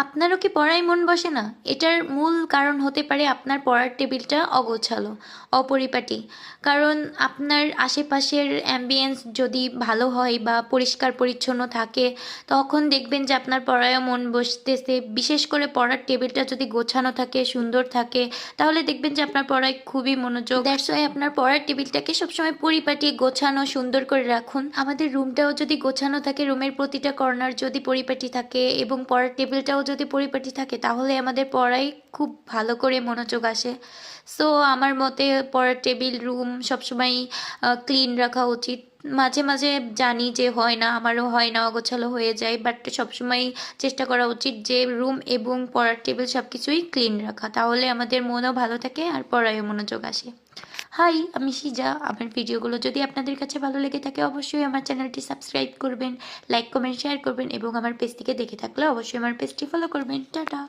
আপনারও কি পড়ায় মন বসে না? এটার মূল কারণ হতে পারে আপনার পড়ার টেবিলটা অগোছালো, অপরিপাটি। কারণ আপনার আশেপাশের অ্যাম্বিয়েন্স যদি ভালো হয় বা পরিষ্কার পরিচ্ছন্ন থাকে, তখন দেখবেন যে আপনার পড়ায়ও মন বসতেছে। বিশেষ করে পড়ার টেবিলটা যদি গোছানো থাকে, সুন্দর থাকে, তাহলে দেখবেন যে আপনার পড়ায় খুবই মনোযোগ। দ্যাটস ওয়াই আপনার পড়ার টেবিলটাকে সবসময় পরিপাটি, গোছানো, সুন্দর করে রাখুন। আমাদের রুমটাও যদি গোছানো থাকে, রুমের প্রতিটা কর্নার যদি পরিপাটি থাকে এবং পড়ার টেবিলটাও যদি পরিপাটি থাকে, তাহলে আমাদের পড়ায় খুব ভালো করে মনোযোগ আসে। সো আমার মতে পড়ার টেবিল, রুম সবসময় ক্লিন রাখা উচিত। মাঝে মাঝে জানি যে হয় না, আমারও হয় না, অগোছালো হয়ে যায়, বাট সবসময় চেষ্টা করা উচিত যে রুম এবং পড়ার টেবিল সব কিছুই ক্লিন রাখা। তাহলে আমাদের মনও ভালো থাকে আর পড়ায়ও মনোযোগ আসে। হাই, আমি সিজা। আমার ভিডিওগুলো যদি আপনাদের কাছে ভালো লেগে থাকে, অবশ্যই আমার চ্যানেলটি সাবস্ক্রাইব করবেন, লাইক কমেন্ট শেয়ার করবেন এবং আমার পেজটিকে দেখে থাকলে অবশ্যই আমার পেজটি ফলো করবেন। টাটা।